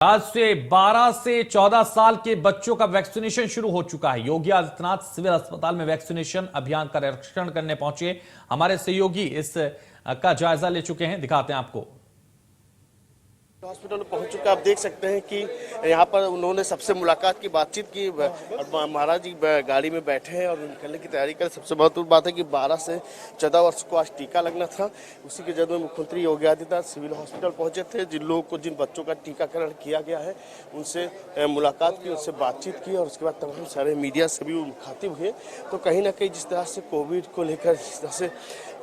आज से 12 से 14 साल के बच्चों का वैक्सीनेशन शुरू हो चुका है। योगी आदित्यनाथ सिविल अस्पताल में वैक्सीनेशन अभियान का निरीक्षण करने पहुंचे। हमारे सहयोगी इस का जायजा ले चुके हैं, दिखाते हैं आपको। हॉस्पिटल में पहुंच चुका, आप देख सकते हैं कि यहाँ पर उन्होंने सबसे मुलाकात की, बातचीत की और महाराज जी गाड़ी में बैठे हैं और निकलने की तैयारी करें। सबसे महत्वपूर्ण बात है कि 12 से 14 वर्ष को आज टीका लगना था। उसी के जद में मुख्यमंत्री योगी आदित्यनाथ सिविल हॉस्पिटल पहुंचे थे। जिन लोगों को, जिन बच्चों का टीकाकरण किया गया है, उनसे मुलाकात की, उनसे बातचीत की और उसके बाद तमाम सारे मीडिया से भी मुखातिब हुए। तो कहीं ना कहीं जिस तरह से कोविड को लेकर जिस तरह से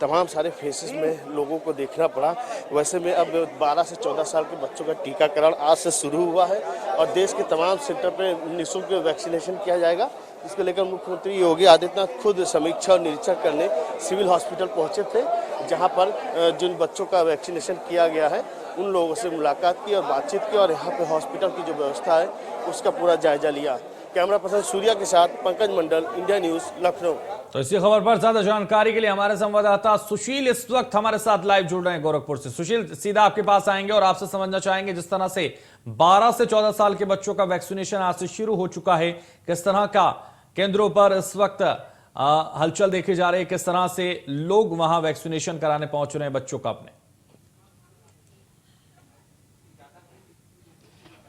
तमाम सारे फेसेस में लोगों को देखना पड़ा, वैसे में अब 12 से 14 साल के बच्चों का टीकाकरण आज से शुरू हुआ है और देश के तमाम सेंटर पे निःशुल्क वैक्सीनेशन किया जाएगा। इसको लेकर मुख्यमंत्री योगी आदित्यनाथ खुद समीक्षा और निरीक्षण करने सिविल हॉस्पिटल पहुंचे थे, जहां पर जिन बच्चों का वैक्सीनेशन किया गया है उन लोगों से मुलाकात की और बातचीत की और यहाँ पे हॉस्पिटल की जो व्यवस्था है उसका पूरा जायजा लिया। कैमरा पर्सन सूर्या के साथ पंकज मंडल, इंडिया न्यूज, लखनऊ। तो इसी खबर पर ज्यादा जानकारी के लिए हमारे संवाददाता सुशील इस वक्त हमारे साथ लाइव जुड़ रहे हैं गोरखपुर से। सुशील, सीधा आपके पास आएंगे और आपसे समझना चाहेंगे, जिस तरह से 12 से 14 साल के बच्चों का वैक्सीनेशन आज से शुरू हो चुका है, किस तरह का केंद्रों पर इस वक्त हलचल देखी जा रही है, किस तरह से लोग वहां वैक्सीनेशन कराने पहुंच रहे हैं बच्चों का अपने?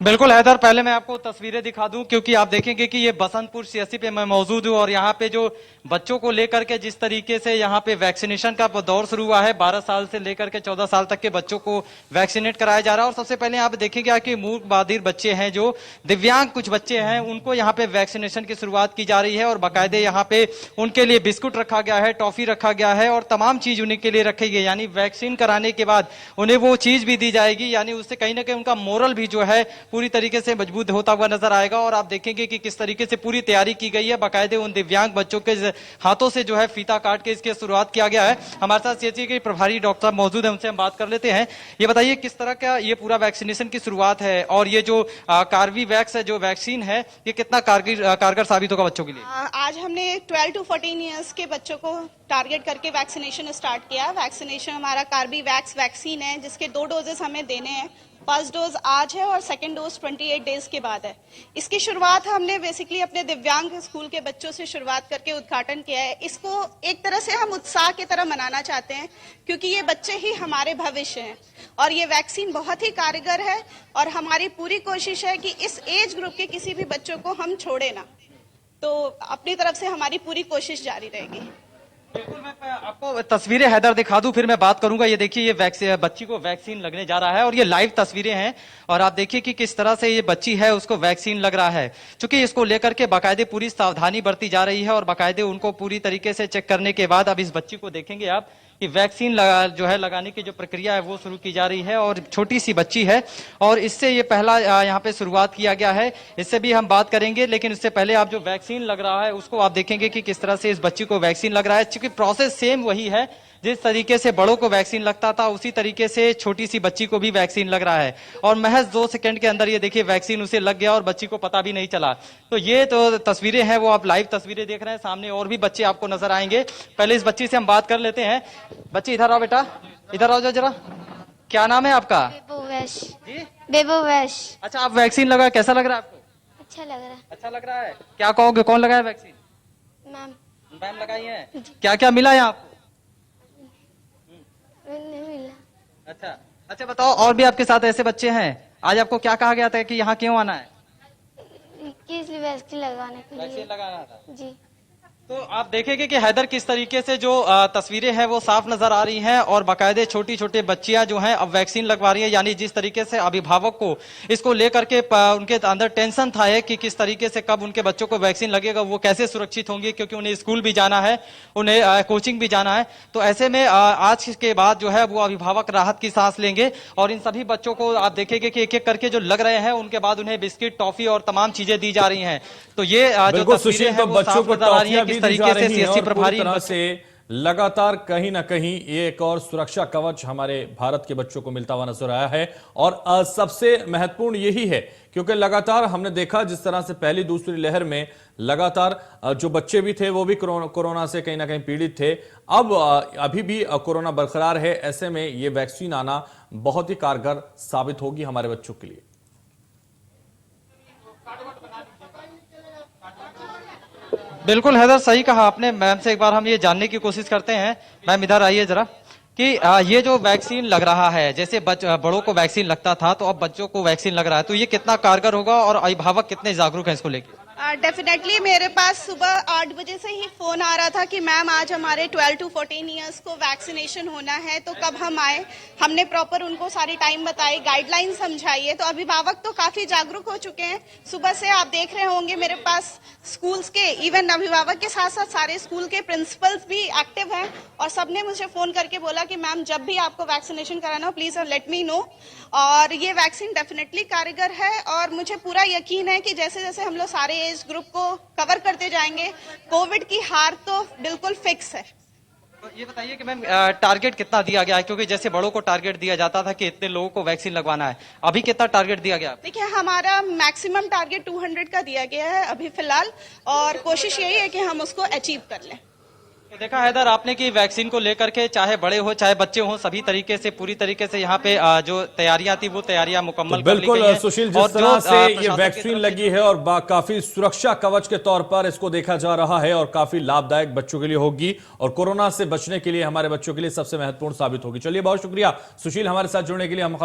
बिल्कुल हैदर, पहले मैं आपको तस्वीरें दिखा दूं क्योंकि आप देखेंगे कि ये बसंतपुर सीएससी पे मैं मौजूद हूं और यहाँ पे जो बच्चों को लेकर के जिस तरीके से यहाँ पे वैक्सीनेशन का दौर शुरू हुआ है, 12 साल से लेकर के 14 साल तक के बच्चों को वैक्सीनेट कराया जा रहा है। और सबसे पहले आप देखेंगे कि मूक बधिर बच्चे हैं, जो दिव्यांग कुछ बच्चे हैं, उनको यहाँ पे वैक्सीनेशन की शुरुआत की जा रही है और बाकायदे यहाँ पे उनके लिए बिस्कुट रखा गया है, टॉफी रखा गया है और तमाम चीज उन्हीं के लिए रखी गई। यानी वैक्सीन कराने के बाद उन्हें वो चीज भी दी जाएगी, यानी उससे कहीं ना कहीं उनका मोरल भी जो है पूरी तरीके से मजबूत होता हुआ नजर आएगा। और आप देखेंगे कि किस तरीके से पूरी तैयारी की गई है, बाकायदे उन दिव्यांग बच्चों के हाथों से जो है फीता काट के इसकी शुरुआत किया गया है। हमारे साथ सीएचसी के प्रभारी डॉक्टर साहब मौजूद है, उनसे हम बात कर लेते हैं। ये बताइए किस तरह का ये पूरा वैक्सीनेशन की शुरुआत है और ये जो कार्बीवैक्स है, जो वैक्सीन है, ये कितना कारगर साबित होगा बच्चों के लिए? आज हमने 12 to 14 ईयर्स के बच्चों को टारगेट करके वैक्सीनेशन स्टार्ट किया। वैक्सीनेशन हमारा कार्बीवैक्स वैक्सीन है, जिसके 2 डोजेस हमें देने हैं। फर्स्ट डोज आज है और सेकंड डोज 28 डेज के बाद है। इसकी शुरुआत हमने बेसिकली अपने दिव्यांग स्कूल के बच्चों से शुरुआत करके उद्घाटन किया है। इसको एक तरह से हम उत्साह की तरह मनाना चाहते हैं, क्योंकि ये बच्चे ही हमारे भविष्य हैं और ये वैक्सीन बहुत ही कारगर है और हमारी पूरी कोशिश है कि इस एज ग्रुप के किसी भी बच्चों को हम छोड़े ना। तो अपनी तरफ से हमारी पूरी कोशिश जारी रहेगी। बिल्कुल, मैं आपको तस्वीरें हैदर दिखा दूं, फिर मैं बात करूंगा। ये देखिए, ये बच्ची को वैक्सीन लगने जा रहा है और ये लाइव तस्वीरें हैं और आप देखिए कि किस तरह से ये बच्ची है, उसको वैक्सीन लग रहा है। चूंकि इसको लेकर के बाकायदे पूरी सावधानी बरती जा रही है और बाकायदे उनको पूरी तरीके से चेक करने के बाद अब इस बच्ची को देखेंगे आप कि वैक्सीन जो है लगाने की जो प्रक्रिया है वो शुरू की जा रही है और छोटी सी बच्ची है और इससे ये पहला यहाँ पे शुरुआत किया गया है। इससे भी हम बात करेंगे, लेकिन इससे पहले आप जो वैक्सीन लग रहा है उसको आप देखेंगे कि किस तरह से इस बच्ची को वैक्सीन लग रहा है। क्योंकि प्रोसेस सेम वही है, जिस तरीके से बड़ों को वैक्सीन लगता था उसी तरीके से छोटी सी बच्ची को भी वैक्सीन लग रहा है और महज 2 सेकंड के अंदर ये देखिए वैक्सीन उसे लग गया और बच्ची को पता भी नहीं चला। तो ये तो तस्वीरें हैं, वो आप लाइव तस्वीरें देख रहे हैं। सामने और भी बच्चे आपको नजर आएंगे। पहले इस बच्ची से हम बात कर लेते हैं। बच्ची इधर आओ बेटा, इधर आओ जरा। क्या नाम है आपका? बेबोवैश। अच्छा, आप वैक्सीन लगा, कैसा लग रहा है आपको? अच्छा लग रहा है। अच्छा लग रहा है। क्या कहोगे, कौन लगाया वैक्सीन? मैम लगाई है। क्या क्या मिला है आपको? नहीं मिला। अच्छा अच्छा, बताओ, और भी आपके साथ ऐसे बच्चे हैं, आज आपको क्या कहा गया था कि यहाँ क्यों आना है? किस लिए वैक्सीन लगाने के लिए? वैक्सीन लगाना था जी। तो आप देखेंगे कि हैदर किस तरीके से जो तस्वीरें हैं वो साफ नजर आ रही हैं और बाकायदे छोटी छोटी बच्चियां जो हैं अब वैक्सीन लगवा रही हैं। यानी जिस तरीके से अभिभावक को इसको लेकर के उनके अंदर टेंशन था है कि किस तरीके से कब उनके बच्चों को वैक्सीन लगेगा, वो कैसे सुरक्षित होंगे, क्योंकि उन्हें स्कूल भी जाना है, उन्हें कोचिंग भी जाना है। तो ऐसे में आज के बाद जो है वो अभिभावक राहत की सांस लेंगे और इन सभी बच्चों को आप देखेंगे कि एक एक करके जो लग रहे हैं उनके बाद उन्हें बिस्किट, टॉफी और तमाम चीजें दी जा रही हैं। तो ये जो तस्वीरें हैं वो साफ नजर आ रही है तरीके से सीएससी प्रभारी से लगातार कहीं ना कहीं एक और सुरक्षा कवच हमारे भारत के बच्चों को मिलता हुआ नजर आया है। और सबसे महत्वपूर्ण यही है क्योंकि लगातार हमने देखा जिस तरह से पहली दूसरी लहर में लगातार जो बच्चे भी थे वो भी कोरोना से कहीं ना कहीं पीड़ित थे। अब अभी भी कोरोना बरकरार है। ऐसे में ये वैक्सीन आना बहुत ही कारगर साबित होगी हमारे बच्चों के लिए। बिल्कुल हैदर, सही कहा आपने। मैम से एक बार हम ये जानने की कोशिश करते हैं। मैम इधर आइए जरा कि ये जो वैक्सीन लग रहा है, जैसे बड़ों को वैक्सीन लगता था तो अब बच्चों को वैक्सीन लग रहा है, तो ये कितना कारगर होगा और अभिभावक कितने जागरूक हैं इसको लेकर? डेफिनेटली मेरे पास सुबह 8 बजे से ही फोन आ रहा था कि मैम आज हमारे 12 to 14 ईयर्स को वैक्सीनेशन होना है, तो कब हम आए। हमने प्रॉपर उनको सारी टाइम बताई, गाइडलाइन समझाई है, तो अभिभावक तो काफी जागरूक हो चुके हैं। सुबह से आप देख रहे होंगे मेरे पास स्कूल्स के, इवन अभिभावक के साथ साथ सारे स्कूल के प्रिंसिपल्स भी एक्टिव हैं और सबने मुझे फोन करके बोला कि मैम जब भी आपको वैक्सीनेशन कराना हो प्लीज लेट मी नो। और ये वैक्सीन डेफिनेटली कारगर है और मुझे पूरा यकीन है कि जैसे जैसे हम लोग सारे एज ग्रुप को कवर करते जाएंगे, कोविड की हार तो बिल्कुल फिक्स है। तो ये बताइए कि मैम टारगेट कितना दिया गया है, क्योंकि जैसे बड़ों को टारगेट दिया जाता था कि इतने लोगों को वैक्सीन लगवाना है, अभी कितना टारगेट दिया गया? देखिए हमारा मैक्सिमम टारगेट 200 का दिया गया है अभी फिलहाल, और कोशिश यही है कि हम उसको अचीव कर लें। तो देखा हैदर आपने कि वैक्सीन को लेकर के चाहे बड़े हो चाहे बच्चे हो, सभी तरीके से पूरी तरीके से यहाँ पे जो तैयारियां थी वो तैयारियां मुकम्मल कर ली गई बिल्कुल हैं। सुशील, और जिस तरह से ये प्रशासन की वैक्सीन तरफ से लगी है और काफी सुरक्षा कवच के तौर पर इसको देखा जा रहा है और काफी लाभदायक बच्चों के लिए होगी और कोरोना से बचने के लिए हमारे बच्चों के लिए सबसे महत्वपूर्ण साबित होगी। चलिए बहुत शुक्रिया सुशील हमारे साथ जुड़ने के लिए। हम